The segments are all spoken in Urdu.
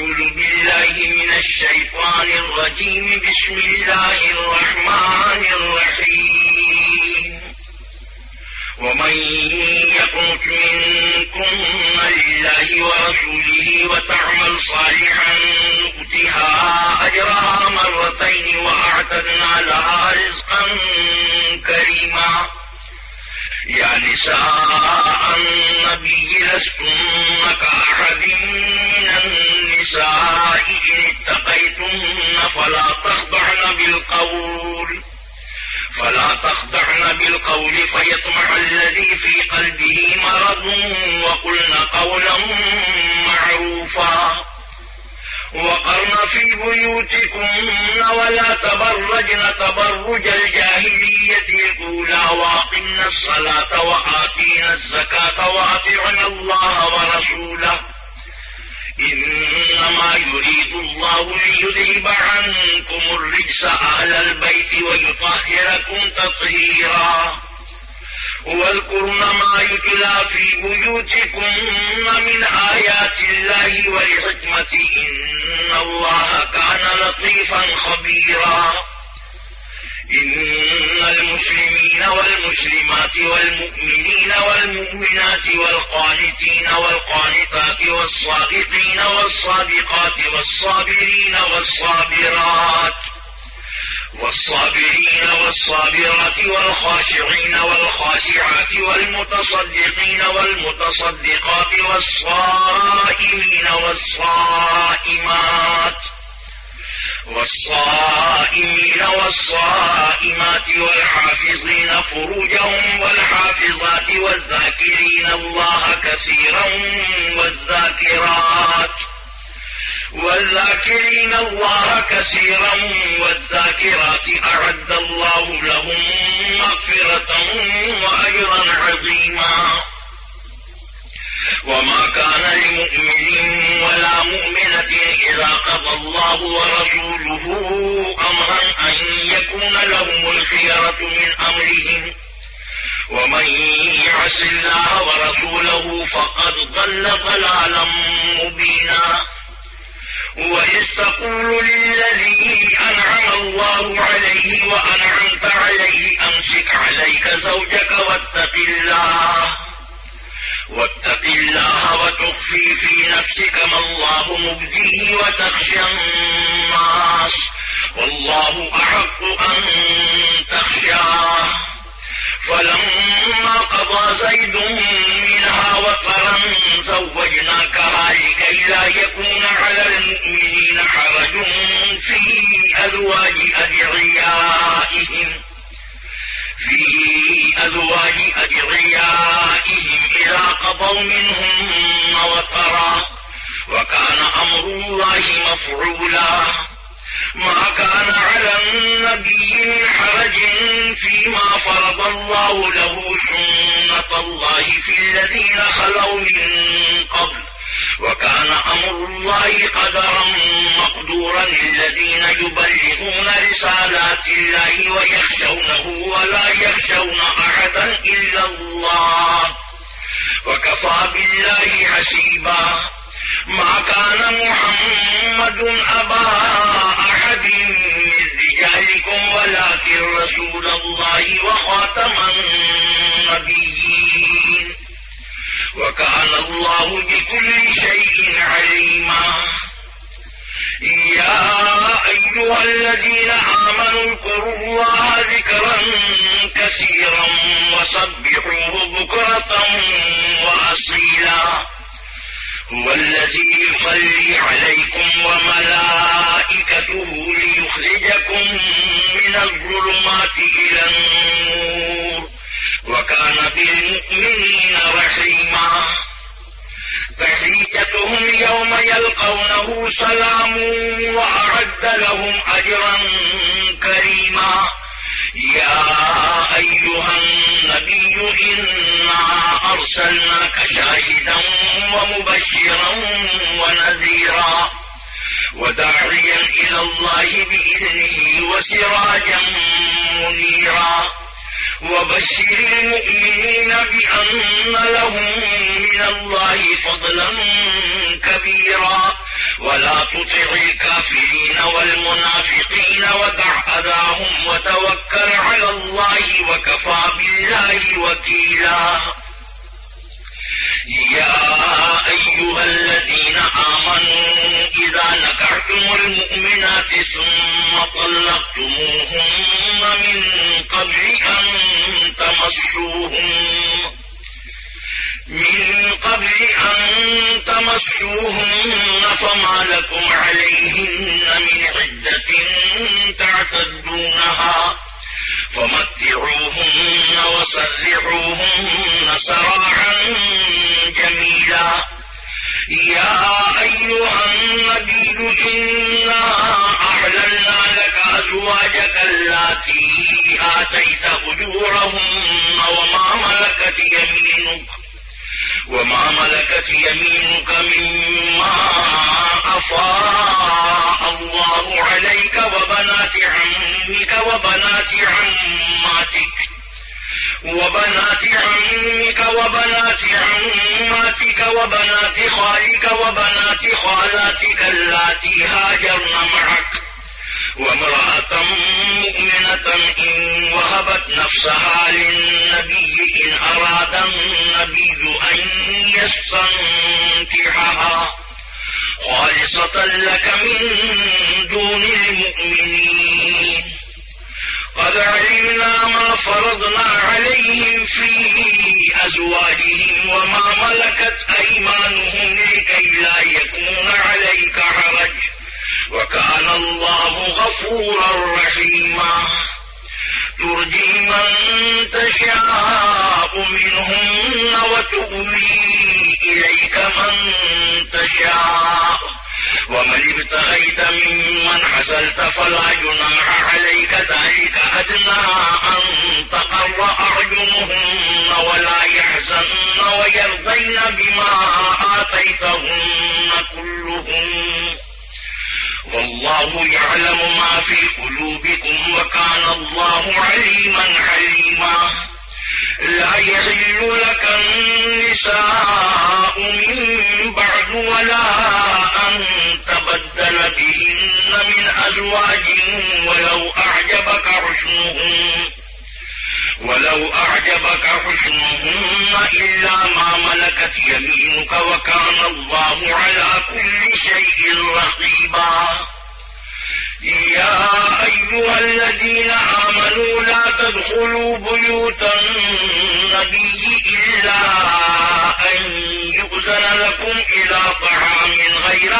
أعوذ بالله من الشيطان الرجيم. بسم الله الرحمن الرحيم. ومن يقنت منكن لله ورسوله وتعمل صالحا نؤتها أجرها مرتين وأعتدنا لها رزقا كريما. يا نساء النبي لستن كأحد من النساء إن اتقيتن فلا تخضعن بالقول فيطمع الذي في قلبه مرض وقلن قولا معروفا. وقرن في بيوتكن ولا تبرجن تبرج الجاهلية الأولى وأقمن الصلاة وآتينا الزكاة وأطعنا الله ورسوله إنما يريد الله ليذهب عنكم الرجس أهل البيت ويطهركم تطهيرا. واذكرن ما يتلى في بيوتكن من آيات الله والحكمة إن الله كان لطيفا خبيرا. إن المسلمين والمسلمات والمؤمنين والمؤمنات والقانتين والقانتات والصادقين والصادقات والصابرين والصابرات والخاشعين والخاشعات والمتصدقين والمتصدقات والصائمين والصائمات والحافظين فروجهم والحافظات والذاكرين الله كثيرا والذاكرات أعد الله لهم مغفرة وأجرا عظيما. وما كان لمؤمن ولا مؤمنة إذا قضى الله ورسوله أمرا أن يكون لهم الخيرة من أمرهم ومن يعص الله ورسوله فقد ضل ضلالا مبينا. وإذ تقول للذي أنعم الله عليه وأنعمت عليه أمسك عليك زوجك واتق الله وتخفي في نفسك ما الله مبديه وتخشى الناس والله أحق أن تخشاه. فلما قضى زيد منها وطرا زوجناكها لكي لا يكون على المؤمنين حرج في أزواج أدعيائهم إذا قضوا منهن وطرا وكان أمر الله مفعولا. ما كان على النبي من حرج فيما فرض الله له سنة الله في الذين خلوا من قبل وكان أمر الله قدرا مقدورا. الذين يبلغون رسالات الله ويخشونه ولا يخشون أحدا إلا الله وكفى بالله حسيبا. ما كان محمد أبا أحد من رجالكم ولكن رسول الله وخاتم النبيين وكان الله بكل شيء عليما. يا أيها الذين آمنوا اذكروا الله ذكرا كثيرا وسبحوه بكرة وأصيلا. هو الذي يصلي عليكم وملائكته ليخرجكم من الظلمات إلى النور وكان بالمؤمنين رحيما. تحيتهم يوم يلقونه سلام وأعد لهم أجرا كريما. يا أيها النبي إنا أرسلناك شاهدا ومبشرا ونذيرا وداعيا إلى الله بإذنه وسراجا منيرا. وبشر المؤمنين بأن لهم من الله فضلا كبيرا. ولا تطع الكافرين والمنافقين ودع أذاهم وتوكل على الله وكفى بالله وكيلا. يا أيها الذين آمنوا إذا نكحتم المؤمنات ثم طلقتموهن من قبل أن تمسوهن فما لكم عليهن من عدة تعتدونها فمتعوهن وسرحوهن سراحا جميلا. يا أيها النبي إنا أحللنا لك أزواجك اللاتي آتيت أجورهن وما ملكت يمينك مما أفاء الله عليك وبنات عمك وبنات عماتك وبنات خالك وبنات خالاتك اللاتي هاجرن معك وامرأة مؤمنة إن وهبت نفسها للنبي إن أراد النبي أن يستنكحها خالصة لك من دون المؤمنين. قد علمنا ما فرضنا عليهم في أزواجهم وما ملكت أيمانهم لكي لا يكون عليك حرج وكان الله غفورا رحيما. ترجي من تشاء منهن وتؤوي إليك من تشاء ومن ابتغيت ممن حسلت فلا جناح عليك ذلك أدنى أن تقر أعينهن ولا يحزن ويرضين بما آتيتهن كلهن والله يعلم ما في قلوبكم وكان الله عليما حليما. لا يحل لك النساء من بعد ولا أن تبدل بهن من أزواج ولو أعجبك حسنهن إلا ما ملكت يمينك وكان الله على كل شيء رقيبا. يا أيها الذين آمنوا لا تدخلوا بيوت النبي إلا أن يؤذن لكم إلى طعام غير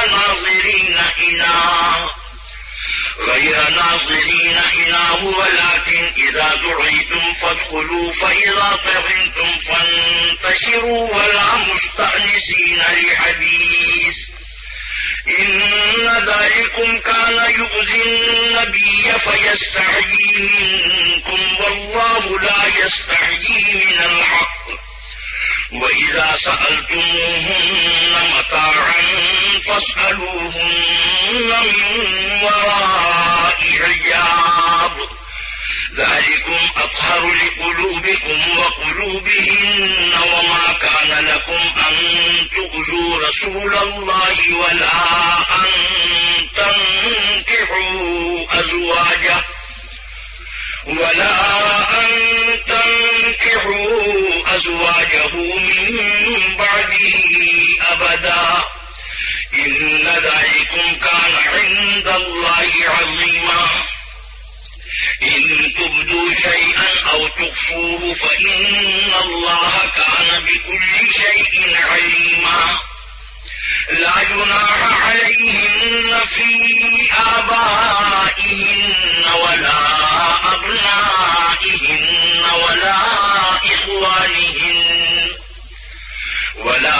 ناظرين إناه ولكن إذا دعيتم فادخلوا فإذا طعمتم فانتشروا ولا مستأنسين لحديث إن ذلكم كان يؤذي النبي فيستحيي منكم والله لا يستحيي من الحق. وإذا سألتموهن متاعا فاسألوهن من وراء حجاب ذلكم أطهر لقلوبكم وقلوبهن. وما كان لكم أن تؤذوا رسول الله ولا أن تنكحوا أزواجه من بعده أبدا إن ذلكم كان عند الله عظيما. إن تبدوا شيئا أو تخفوه فإن الله كان بكل شيء عليما. لا جناح عليهن في آبائهن ولا أبنائهن ولا إخوانهن ولا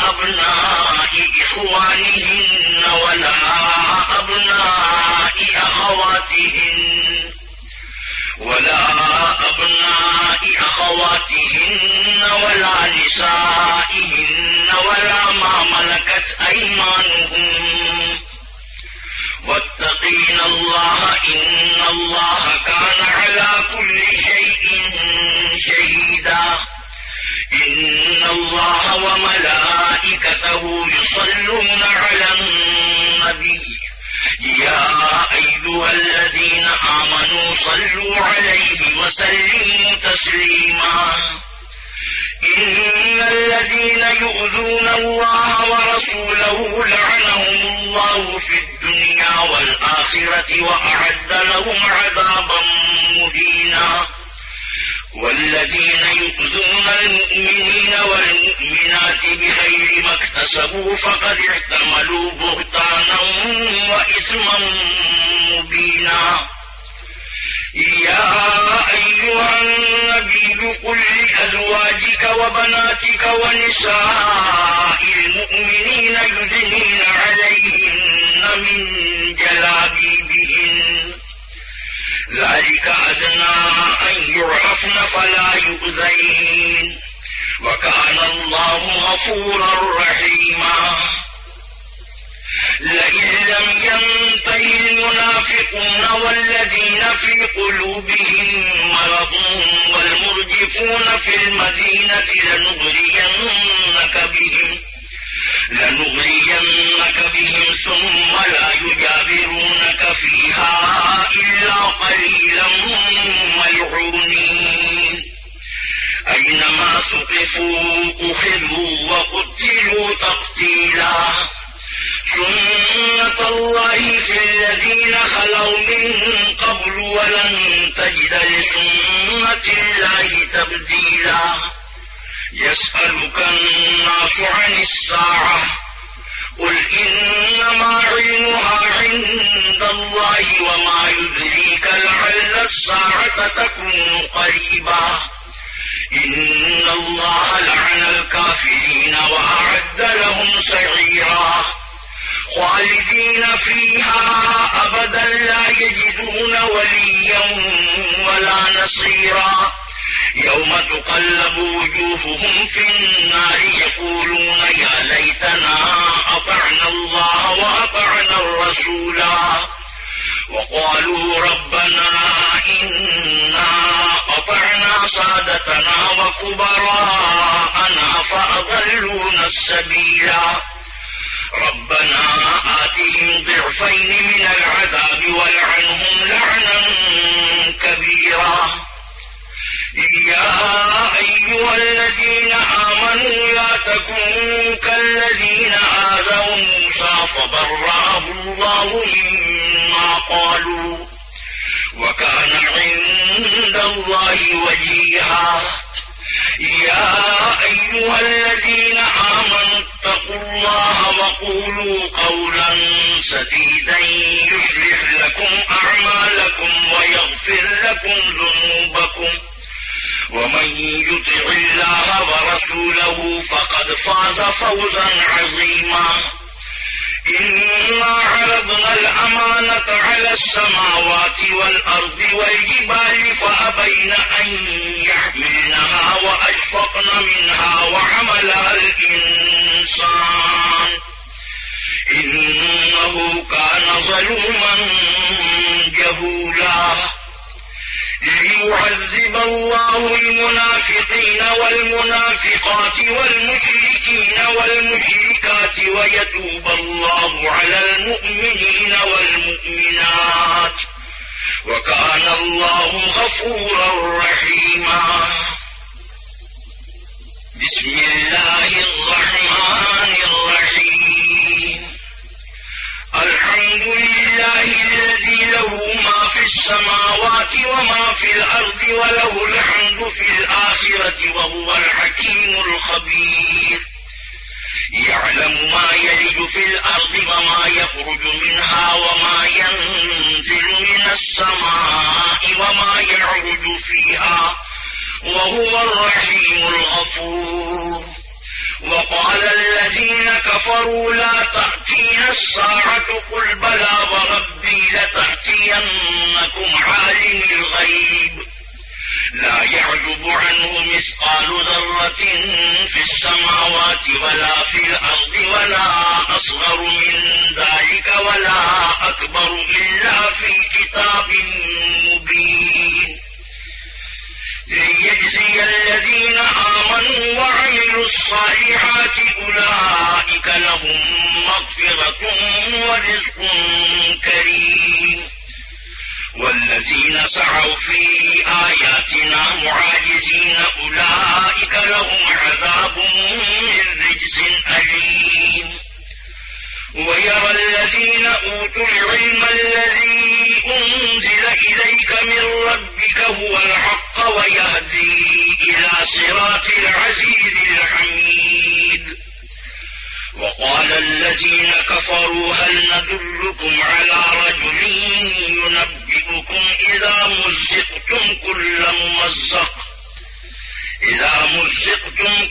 أبناء إخوانهن ولا أبناء أخواتهن ولا نسائهن ولا ما ملكت أيمانهن واتقين الله إن الله كان على كل شيء شهيدا. إن الله وملائكته يصلون على النبي يا أيها الذين آمنوا صلوا عليه وسلموا تسليما إن الذين يؤذون الله ورسوله لعنهم الله في الدنيا والآخرة وأعد لهم عذابا مهينا والذين يؤذون المؤمنين والمؤمنات بغير ما اكتسبوا فقد احتملوا بهتانا وإثما مبينا يا أيها النبي قل لأزواجك وبناتك ونساء المؤمنين يدنين عليهن من جلابيبهن ذلك أدنى أن يعرفن فلا يؤذين وكان الله غفورا رحيما لئن لم ينتهي المنافقون والذين في قلوبهم مرض والمرجفون في المدينة لنغرينك بهم ثم لا يجاورونك فيها إلا قليلا ملعونين أينما ثقفوا أخذوا وقتلوا تقتيلا سنة الله في الذين خلوا من قبل ولن تجد لسنة الله تبديلا يسألك الناس عن الساعة قل إنما علمها عند الله وما يدريك لعل الساعة تكون قريبا إن الله لعن الكافرين وأعد لهم سعيرا خالدين فيها أبدا لا يجدون وليا ولا نصيرا يوم تقلب وجوههم في النار يقولون يا ليتنا أطعنا الله وأطعنا الرسولا وقالوا ربنا إنا أطعنا سادتنا وكبراءنا فأضلونا السبيلا ربنا آتهم ضعفين من العذاب والعنهم لعنا كبيرا يا أيها الذين آمنوا لا تكونوا كالذين آذوا موسى فبرأه الله مما قالوا وكان عند الله وجيها يا أيها الذين آمنوا اتقوا الله وقولوا قولا سديدا يصلح لكم أعمالكم ويغفر لكم ذنوبكم ومن يطع الله ورسوله فقد فاز فوزا عظيما إنا عرضنا الأمانة على السماوات والأرض والجبال فأبين أن يحملنها وأشفقن منها وحملها الإنسان إنه كان ظلوما جهولا ليعذب الله المنافقين والمنافقات والمشركين والمشركات ويتوب الله على المؤمنين والمؤمنات وكان الله غفورا رحيما بسم الله الرحمن الرحيم الحمد لله الذي له ما في السماوات وما في الأرض وله الحمد في الآخرة وهو الحكيم الخبير يعلم ما يلج في الأرض وما يخرج منها وما ينزل من السماء وما يعرج فيها وهو الرحيم الغفور وقال الذين كفروا لا تأتينا الساعة قل بلى وربي لتأتينكم عالم الغيب لا يعزب عنه مثقال ذرة في السماوات ولا في الأرض ولا أصغر من ذلك ولا أكبر إلا في كتاب مبين ليجزي الذين آمنوا وعملوا الصالحات أولئك لهم مغفرة ورزق كريم. والذين سعوا في آياتنا معاجزين أولئك لهم عذاب من رجز أليم. ويرى الذين أوتوا العلم الذي أنزل إليك من ربك هو الحق ويهدي إلى صراط العزيز الحميد. وقال الذين كفروا هل ندلكم على رجل ينبئكم إذا مزقتم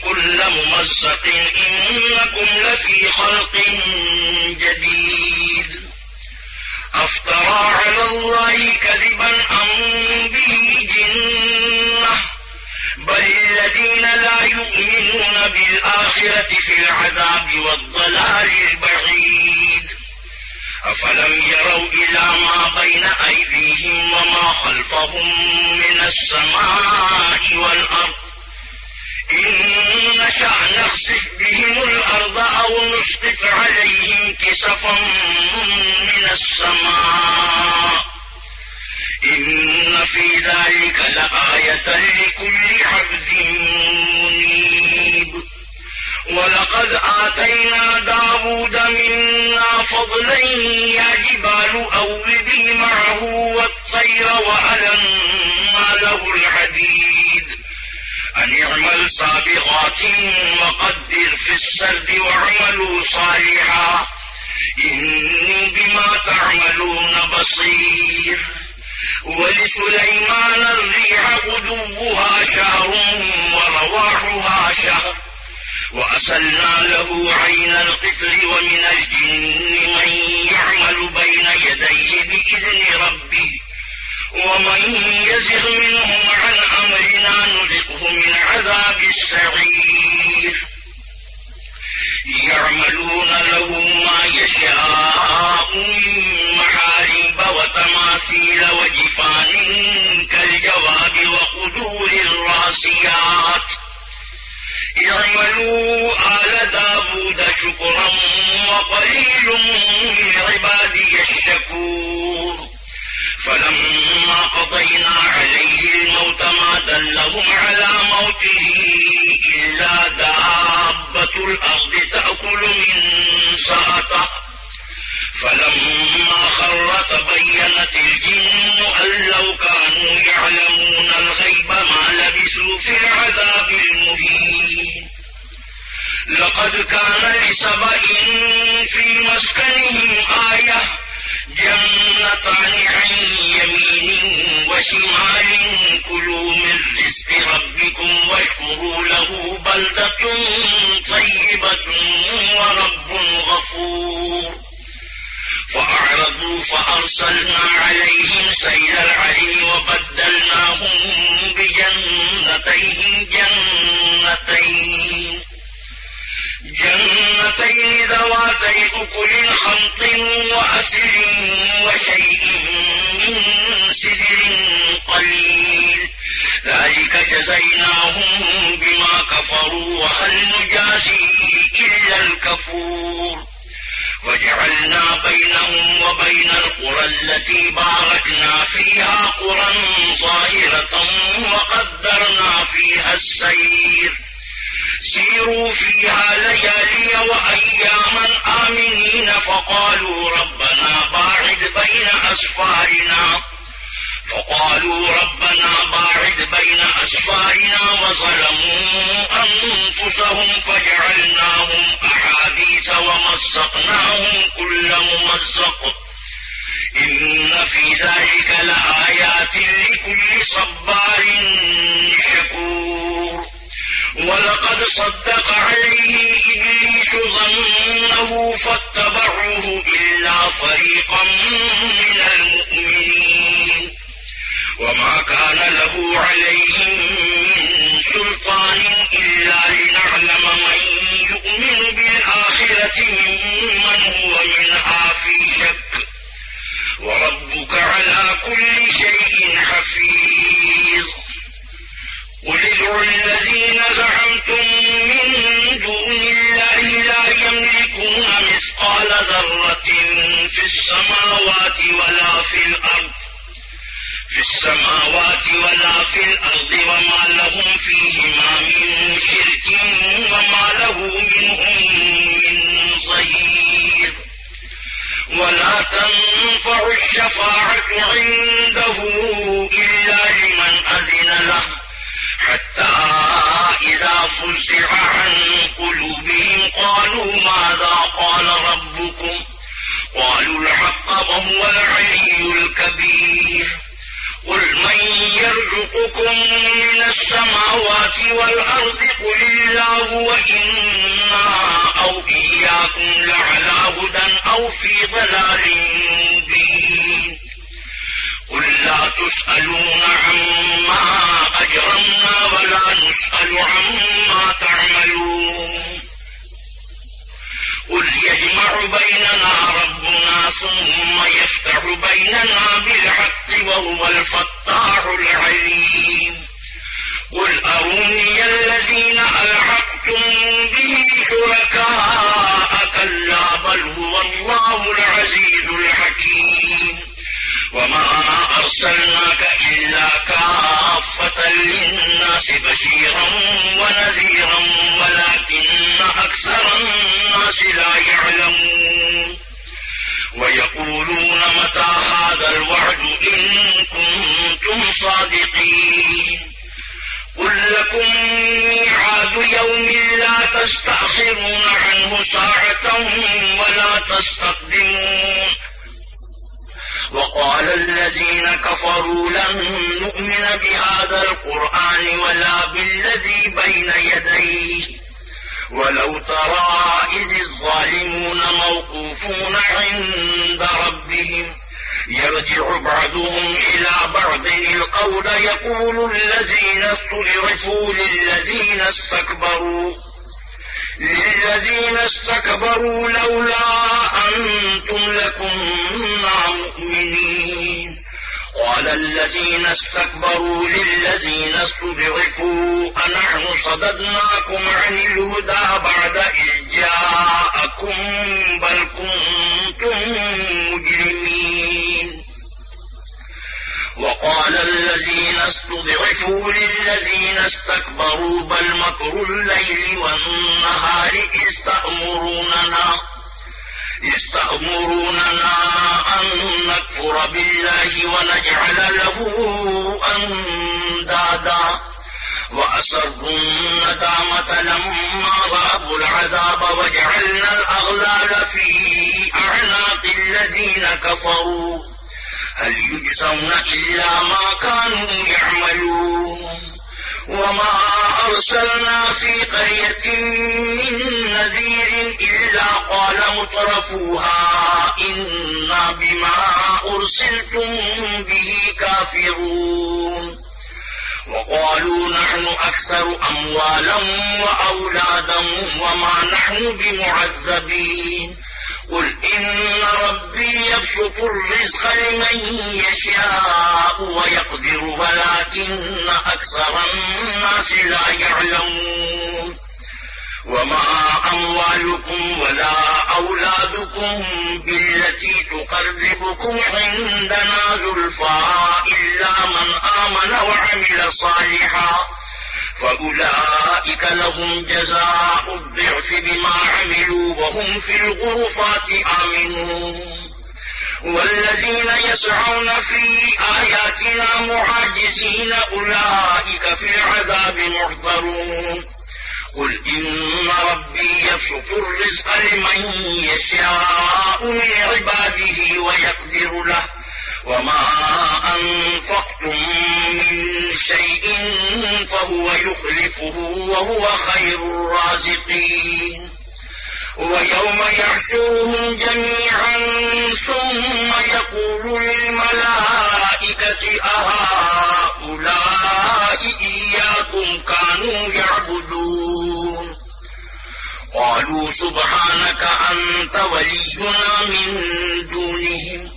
كل ممزق إنكم لفي خلق جديد. أفترى على الله كذبا أم به جنة بل الذين لا يؤمنون بالآخرة في العذاب والضلال البعيد. أفلم يروا إلى ما بين أيديهم وما خلفهم من السماء والأرض إن نشأ نخسف بهم الأرض أو نسقط عليهم كسفا من السماء إن في ذلك لآية لكل عبد منيب. ولقد آتينا داود منا فضلا يا جبال أوبي معه والطير وألنا له الحديد أن اعمل سابغات وقدر في السرد واعملوا صالحا إني بما تعملون بصير. ولسليمان الريح غدوها شهر ورواحها شهر وأسلنا له عين القطر ومن الجن من يعمل بين يديه بإذن ربه ومن يزغ منهم عن أمرنا نذقه من عذاب السعير. يعملون له ما يشاء من محاريب وتماثيل وجفان كالجواب وقدور الراسيات. اعملوا آل داود شكرا وقليل من عبادي الشكور. فلما قضينا عليه الموت ما دلهم على موته إلا دابة الأرض تأكل من سأته. فلما خر تبينت الجن أن لو كانوا يعلمون الغيب ما لبثوا في العذاب المهين. لقد كان لسبأ في مسكنهم آية جنتان عن يمين وشمال كلوا من رزق ربكم واشكروا له بلدة طيبة ورب غفور. فأعرضوا فأرسلنا عليهم سيل العرم وبدلناهم بجنتين ذواتي أكل خمط وأسل وشيء من سدر قليل ذلك جزيناهم بما كفروا وهل نجازي إلا الكفور. وجعلنا بينهم وبين القرى التي باركنا فيها قرى ظاهرة وقدرنا فيها السير. سيروا فيها ليالي وأياما آمنين فقالوا ربنا باعد بين أسفارنا وظلموا أنفسهم فجعلناهم أحاديث ومزقناهم كل ممزق إن في ذلك لآيات لكل صبار شكور. ولقد صدق عليه إبليس ظنه فاتبعوه إلا فريقا من المؤمنين وما كان له عليهم من سلطان إلا لنعلم من يؤمن بالآخرة ممن هو منها في شك وربك على كل شيء حفيظ. قل ادعوا الذين زعمتم من دون الله لا يملكون مثقال ذرة في السماوات ولا في الأرض وما لهم فيهما من شرك وما له منهم من ظهير ولا تنفع الشفاعة عنده إلا لمن أذن له حتى إذا فزع عن قلوبهم قالوا ماذا قال ربكم قالوا الحق وهو العلي الكبير قل من يرزقكم من السماوات والأرض قل الله وإنا أو إياكم لعلى هدى أو في ضلال مبين قل لا تسألون عما أجرمنا ولا نسأل عما تعملون قل يجمع بيننا ربنا ثم يفتح بيننا بالحق وهو الفتاح العليم قل أروني الذين ألحقتم به شركاء كلا بل هو الله العزيز الحكيم وما أرسلناك إلا كافة للناس بشيرا ونذيرا ولكن أكثر الناس لا يعلمون ويقولون متى هذا الوعد إن كنتم صادقين قل لكم ميعاد يوم لا تستأخرون عنه ساعة ولا تستقدمون وقال الذين كفروا لن نؤمن بهذا القرآن ولا بالذي بين يديه ولو ترى إذ الظالمون موقوفون عند ربهم يرجع بعضهم إلى بعض القول يقول الذين استضعفوا للذين استكبروا لولا أنتم لكنا مؤمنين قال الذين استكبروا للذين استضعفوا أنحن صددناكم عن الهدى بعد إذ جاءكم بل كنتم مجرمين وقال الذين استضعفوا للذين استكبروا بل مكر الليل والنهار يستأمروننا أن نكفر بالله ونجعل له أندادا وأسروا الندامة لما رأوا العذاب وجعلنا الأغلال في أعناق الذين كفروا هل يجزون إلا ما كانوا يعملون وما أرسلنا في قرية من نذير إلا قال مترفوها إنا بما أرسلتم به كافرون وقالوا نحن أكثر أموالا وأولادا وما نحن بمعذبين قل إن ربي يبسط الرزق لمن يشاء ويقدر ولكن أكثر الناس لا يعلمون وما أموالكم ولا أولادكم بالتي تقربكم عندنا زلفى إلا من آمن وعمل صالحا فأولئك لهم جزاء الضعف بما عملوا وهم في الغرفات آمنون والذين يسعون في آياتنا معاجزين أولئك في العذاب محضرون قل إن ربي يبسط الرزق لمن يشاء من عباده ويقدر له وما أنفقتم من شيء فهو يخلفه وهو خير الرازقين ويوم يحشرهم جميعا ثم يقول للملائكة أهؤلاء إياكم كانوا يعبدون قالوا سبحانك أنت ولينا من دونهم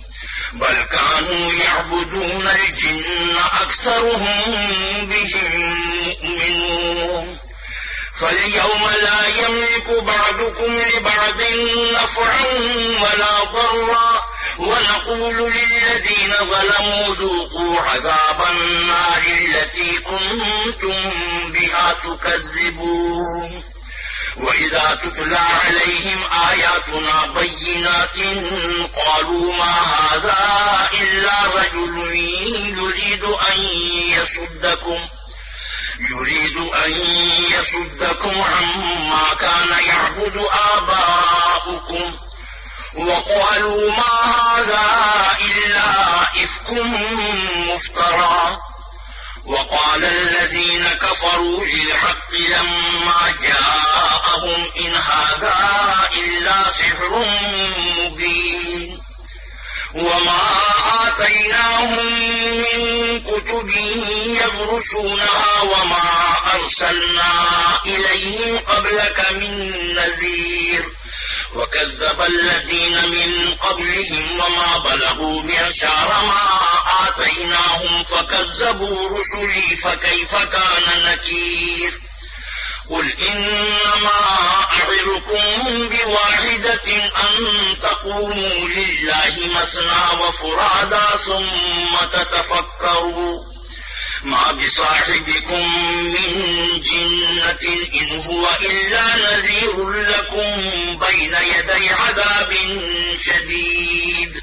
بل كانوا يعبدون الجن أكثرهم بهم مؤمنون فاليوم لا يملك بعضكم لبعض نفعا ولا ضرا ونقول للذين ظلموا ذوقوا عذاب النار التي كنتم بها تكذبون وإذا تتلى عليهم آياتنا بينات قالوا ما هذا إلا رجل يريد أن يصدكم عما كان يعبد آباؤكم وقالوا ما هذا إلا إفك مفترى وقال الذين كفروا للحق لما جاءهم إن هذا إلا سحر مبين وما آتيناهم من كتب يدرسونها وما أرسلنا إليهم قبلك من نذير وكذب الذين من قبلهم وما بلغوا معشار ما آتيناهم فكذبوا رسلي فكيف كان نكير قل إنما أعظكم بواحدة أن تقوموا لله مثنى وفرادا ثم تتفكروا ما بصاحبكم من جنة إن هو إلا نذير لكم بين يدي عذاب شديد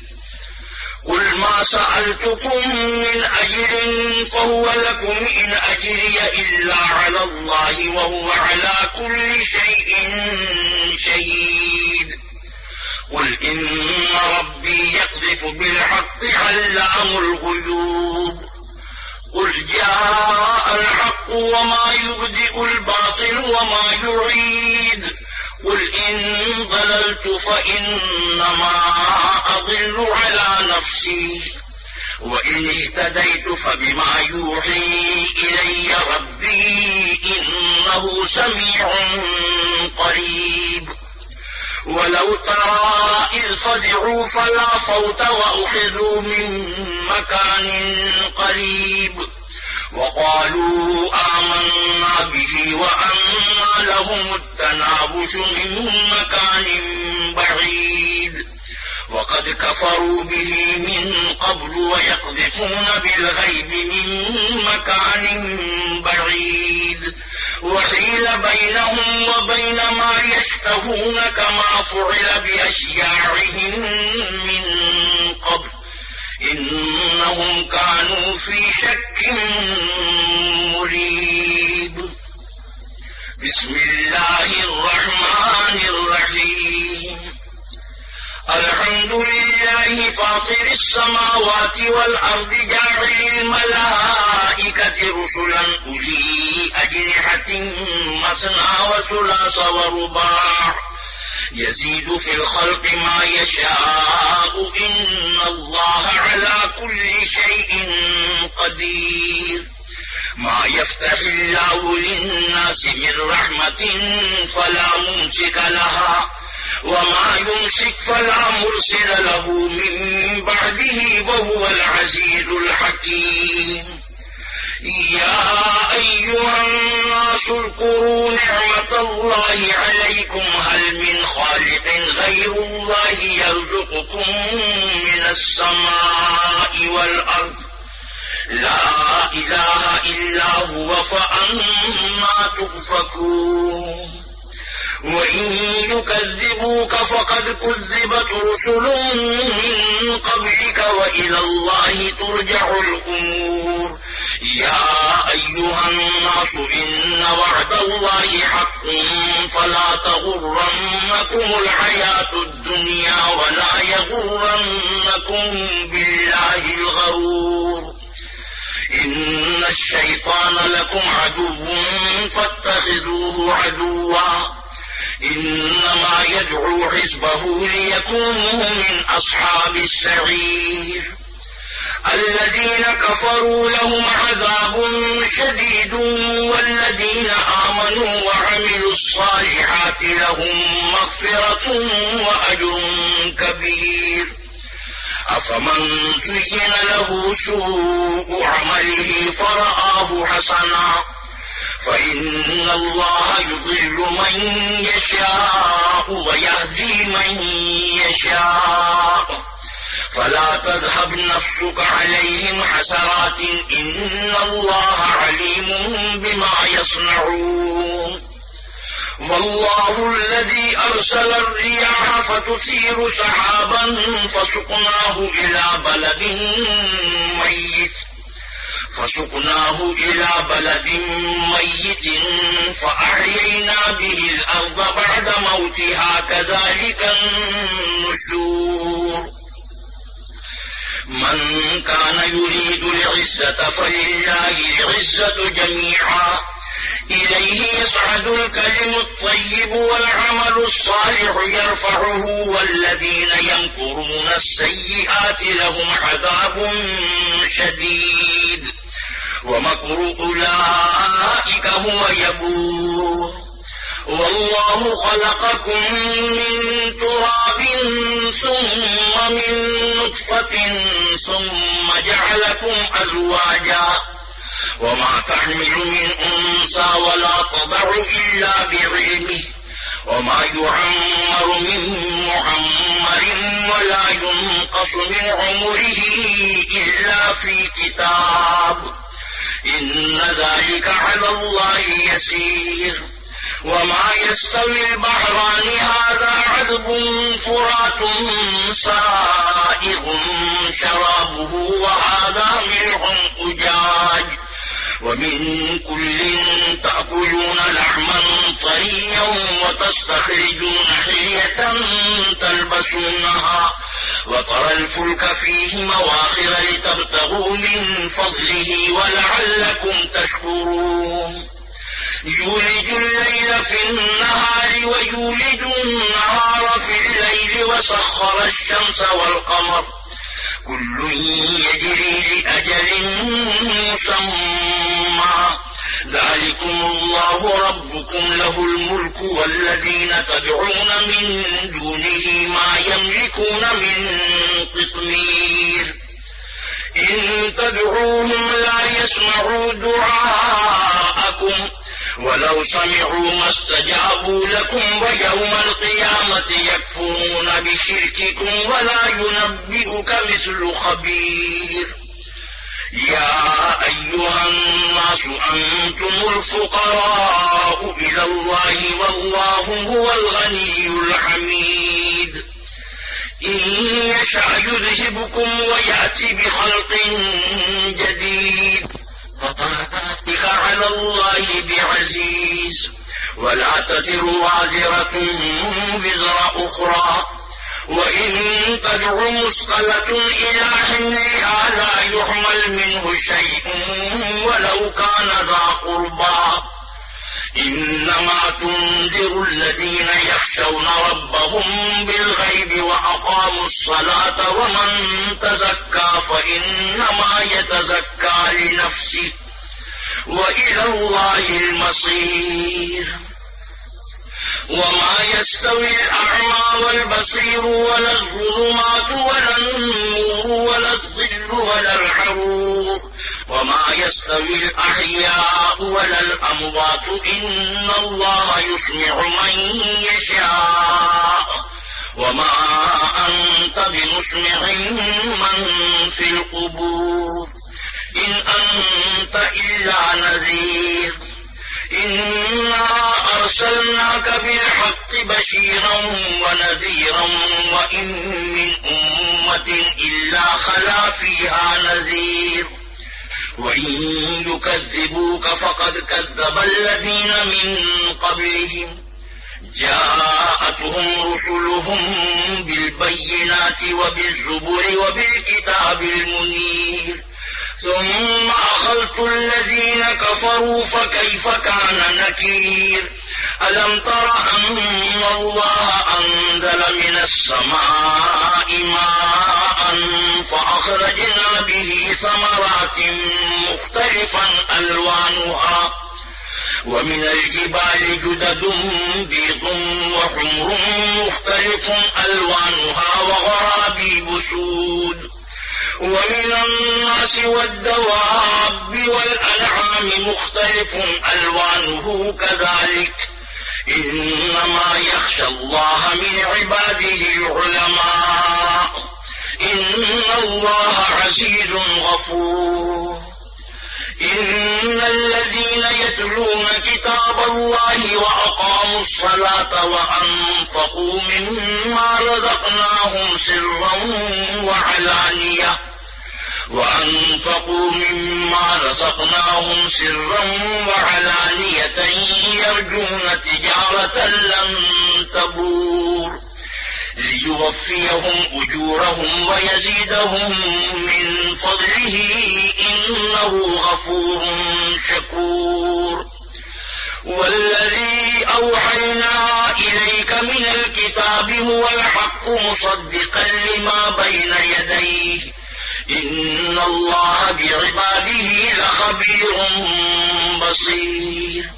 قل ما سألتكم من أجر فهو لكم إن أجري إلا على الله وهو على كل شيء شهيد قل إن ربي يقذف بالحق علام الغيوب قل جاء الحق وما يبدئ الباطل وما يعيد قل إن ضللت فإنما أضل على نفسي وإن اهتديت فبما يوحي إلي ربي إنه سميع قريب ولو ترى إذ فزعوا فلا فوت وأخذوا من مكان قريب وقالوا آمنا به وأنى لهم التناوش من مكان بعيد وقد كفروا به من قبل ويقذفون بالغيب من مكان بعيد وحيل بينهم وبين ما يشتهون كما فعل بأشياعهم من قبل إنهم كانوا في شك مريب بسم الله الرحمن الرحيم الحمد لله فاطر السماوات والأرض جاعل الملائكة رسلا أولي أجنحة مثنى وثلاث ورباع يزيد في الخلق ما يشاء إن الله على كل شيء قدير ما يفتح الله للناس من رحمة فلا ممسك لها وما يمسك فلا مرسل له من بعده وهو العزيز الحكيم يا أيها الناس اذكروا نعمة الله عليكم هل من خالق غير الله يرزقكم من السماء والأرض لا إله إلا هو فأنا تؤفكون وإن يكذبوك فقد كذبت رسل من قبلك وإلى الله ترجع الأمور يا أيها الناس إن وعد الله حق فلا تغرنكم الحياة الدنيا ولا يغرنكم بالله الغرور إن الشيطان لكم عدو فاتخذوه عدوا إنما يدعو حزبه ليكونوا من أصحاب السعير الذين كفروا لهم عذاب شديد والذين آمنوا وعملوا الصالحات لهم مغفرة وأجر كبير أفمن زين له سوء عمله فرآه حسنا فإن الله يضل من يشاء ويهدي من يشاء فلا تذهب نفسك عليهم حسرات إن الله عليم بما يصنعون والله الذي أرسل الرياح فتثير سحابا فسقناه إلى بلد ميت فأحيينا به الأرض بعد موتها كذلك النشور من كان يريد العزة فلله العزة جميعا إليه يصعد الكلم الطيب والعمل الصالح يرفعه والذين يمكرون السيئات لهم عذاب شديد ومكر أولئك هو يبور والله خلقكم من تراب ثم من نطفة ثم جعلكم أزواجا وما تحمل من أنثى ولا تضع إلا بعلمه وما يعمر من معمر ولا ينقص من عمره إلا في كتاب إن ذلك على الله يسير وما يستوي البحران هذا عذب فرات سائغ شرابه وهذا ملح أجاج ومن كل تأكلون لحما طريا وتستخرجون حلية تلبسونها وترى الفلك فيه مواخر لتبتغوا من فضله ولعلكم تشكرون يولج الليل في النهار ويولج النهار في الليل وسخر الشمس والقمر كل يجري لأجل مسمى ذلكم الله ربكم له الملك والذين تدعون من دونه ما يملكون من قطمير إن تدعوهم لا يسمعوا دعاءكم ولو سمعوا ما استجابوا لكم ويوم القيامة يكفرون بشرككم ولا ينبئك مثل خبير يا أيها الناس أنتم الفقراء إلى الله والله هو الغني الحميد إن يشأ يذهبكم ويأتي بخلق جديد وذلك على الله بعزيز ولا تزر وازرة وزر أخرى وإن تدع مثقلة إلى حملها لا يحمل منه شيء ولو كان ذا قربى إنما تنذر الذين يخشون ربهم بالغيب وأقاموا الصلاة ومن تزكى فإنما يتزكى لنفسه وإلى الله المصير وما يستوي الأعمى والبصير ولا الظلمات ولا النور ولا الظل ولا الحرور وما يستوي الأحياء ولا الأموات إن الله يسمع من يشاء وما أنت بمسمع من في القبور إن أنت إلا نذير إنا أرسلناك بالحق بشيرا ونذيرا وإن من أمة إلا خلا فيها نذير وإن يكذبوك فقد كذب الذين من قبلهم جاءتهم رسلهم بالبينات وبالزبر وبالكتاب المنير ثم أخذت الذين كفروا فكيف كان نكير ألم تر أن الله أنزل من السماء ماء فأخرجنا به ثمرات مختلفا ألوانها ومن الجبال جدد بيض وحمر مختلف ألوانها وغرابيب سود ومن الناس والدواب والأنعام مختلف ألوانه كذلك إنما يخشى الله من عباده العلماء إن الله عزيز غفور إن الذين يتلون كتاب الله وأقاموا الصلاة وأنفقوا مما رزقناهم سرا وعلانية يرجون تجارة لن تبور ليوفيهم أجورهم ويزيدهم من فضله إنه غفور شكور والذي أوحينا إليك من الكتاب هو الحق مصدقا لما بين يديه إن الله بعباده لخبير بصير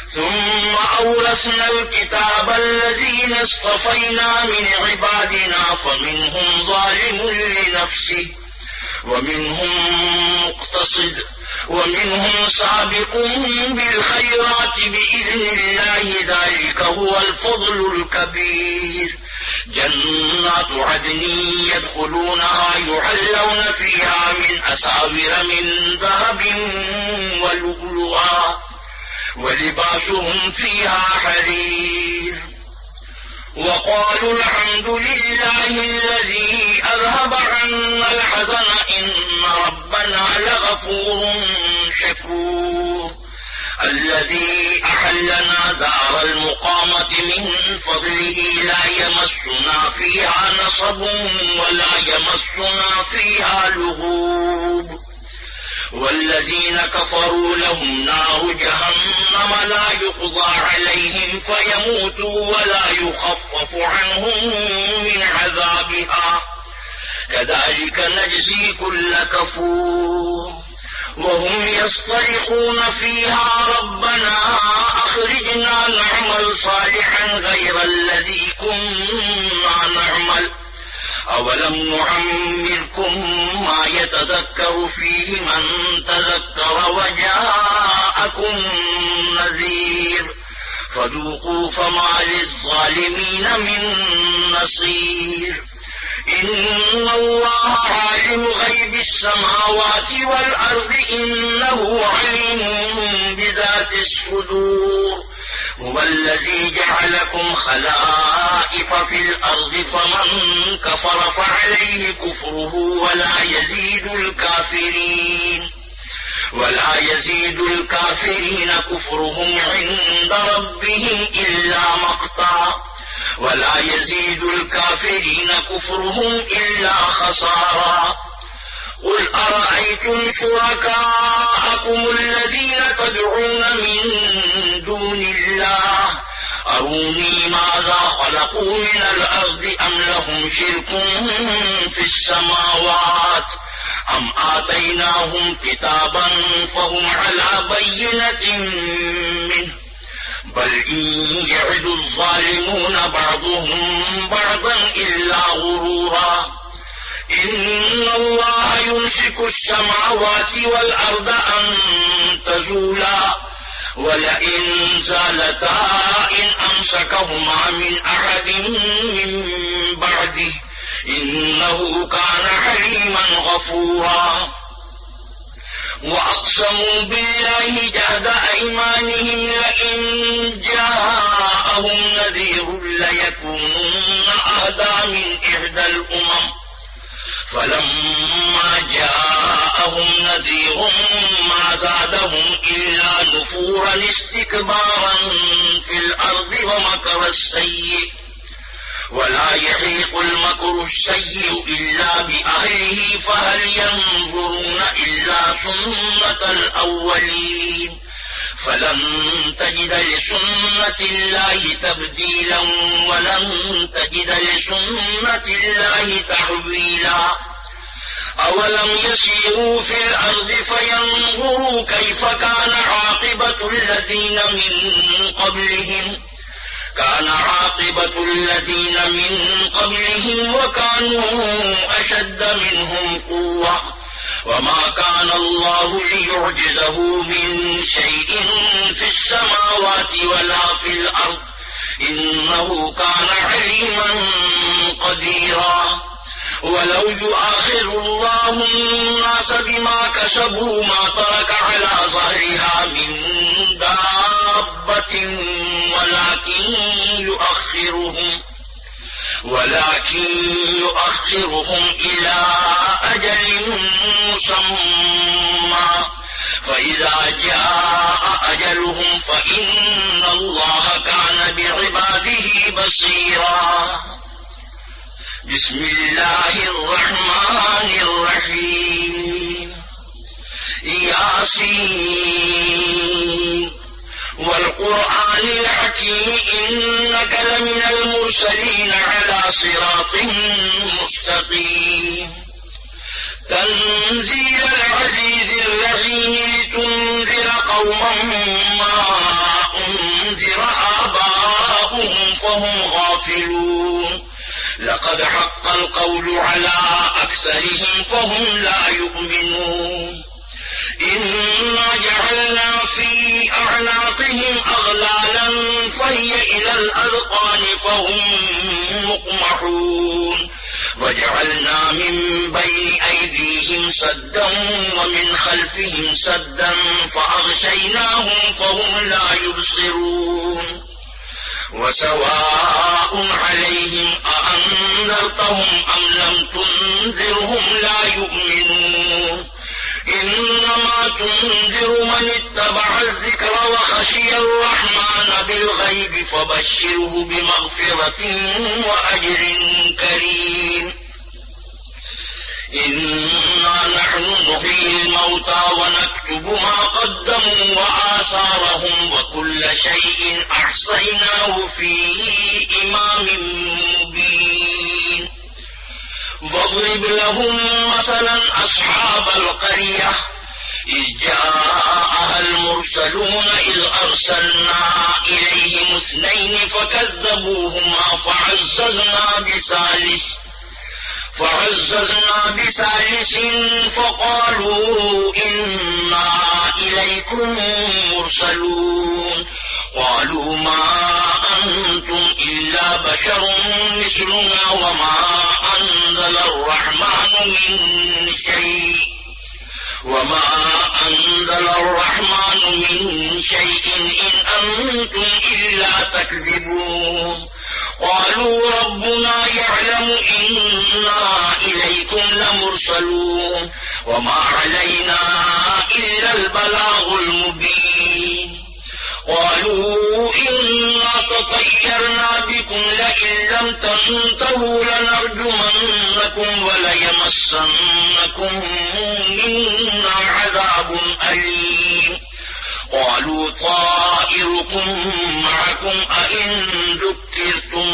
ثم أورثنا الكتاب الذين اصطفينا من عبادنا فمنهم ظالم لنفسه ومنهم مقتصد ومنهم سابق بالخيرات بإذن الله ذلك هو الفضل الكبير جنات عدن يدخلونها يحلون فيها من أساور من ذهب ولؤلؤا ولباسهم فيها حرير وقالوا الحمد لله الذي أذهب عنا الحزن إن ربنا لغفور شكور الذي أحلنا دار المقامة من فضله لا يمسنا فيها نصب ولا يمسنا فيها لغوب والذين كفروا لهم نار جهنم لا يقضى عليهم فيموتوا ولا يخفف عنهم من عذابها كذلك نجزي كل كفور وهم يصطرخون فيها ربنا أخرجنا نعمل صالحا غير الذي كنا نعمل أولم نعمركم ما يتذكر فيه من تذكر وجاءكم نذير فذوقوا فما للظالمين من نصير إن الله عالم غيب السماوات والأرض إنه عليم بذات الصدور هو الذي جعلكم خلائف في الأرض فمن كفر فعليه كفره ولا يزيد الكافرين كفرهم عند ربهم إلا مقتا ولا يزيد الكافرين كفرهم إلا خسارا قل أرأيتم شركاءكم الذين تدعون من دون الله أروني ماذا خلقوا من الأرض أم لهم شرك في السماوات أم آتيناهم كتابا فهم على بينة منه بل إن يعد الظالمون بعضهم بعضا إلا غرورا إن الله يمسك السماوات والأرض أن تزولا ولئن زالتا إن أمسكهما من أحد من بعده إنه كان حليما غفورا وأقسموا بالله جهد أيمانهم لئن جاءهم نذير ليكونن أهدى من إحدى الأمم فلما جاءهم نذير ما زادهم إلا نفورا استكبارا في الأرض ومكر السيء ولا يحيق المكر السيء إلا بأهله فهل ينظرون إلا سنة الأولين فلن تجد لسنة الله تبديلا ولن تجد لسنة الله تحويلا أولم يسيروا في الأرض فينظروا كيف كان عاقبة الذين من قبلهم وكانوا أشد منهم قوة وما كان الله ليعجزه من شيء في السماوات ولا في الأرض إنه كان عليما قديرا ولو يؤاخذ الله الناس بما كسبوا ما ترك على ظهرها من دابة ولكن يؤخرهم إلى أجل مسمى فإذا جاء أجلهم فإن الله كان بعباده بصيرا. بسم الله الرحمن الرحيم. ياسين والقرآن الحكيم إنك لمن المرسلين على صراط مستقيم. تنزيل العزيز الرحيم لتنذر قوما ما أنذر آباؤهم فهم غافلون. لقد حق القول على أكثرهم فهم لا يؤمنون. إنا جعلنا في أعناقهم أغلالا فهي إلى الأذقان فهم مقمحون. وجعلنا من بين أيديهم سدا ومن خلفهم سدا فأغشيناهم فهم لا يبصرون. وسواء عليهم أأنذرتهم أم لم تنذرهم لا يؤمنون. إنما تنذر من اتبع الذكر وخشي الرحمن بالغيب فبشره بمغفرة وأجر كريم. إنا نحن نحيي الموتى ونكتب ما قدموا وآثارهم وكل شيء أحصيناه في إمام مبين. واضرب لهم مثلا أصحاب القرية إذ جاءها المرسلون إذ أرسلنا إليهم 2 فكذبوهما فعززنا بثالث فقالوا إنا إليكم مرسلون. قالوا ما أنتم إلا بشر مثلنا وما أنزل الرحمن من شيء إن أنتم إلا تكذبون. قالوا ربنا يعلم إنا إليكم لمرسلون وما علينا إلا البلاغ المبين. قالوا إنا تطيرنا بكم لئن لم تنتهوا لنرجمنكم وليمسنكم منا عذاب أليم. قالوا طائركم معكم أئن ذكرتم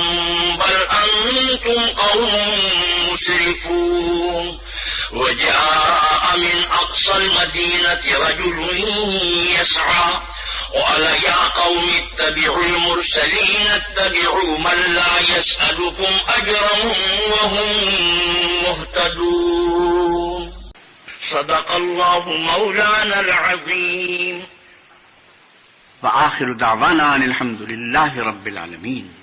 بل أنتم قوم مسرفون. وجاء من أقصى المدينة رجل يسعى قال يا قوم اتبعوا المرسلين اتبعوا من لا يسألكم أجرا وهم مهتدون. صدق الله مولانا العظيم. وآخر دعوانا الحمد لله رب العالمين.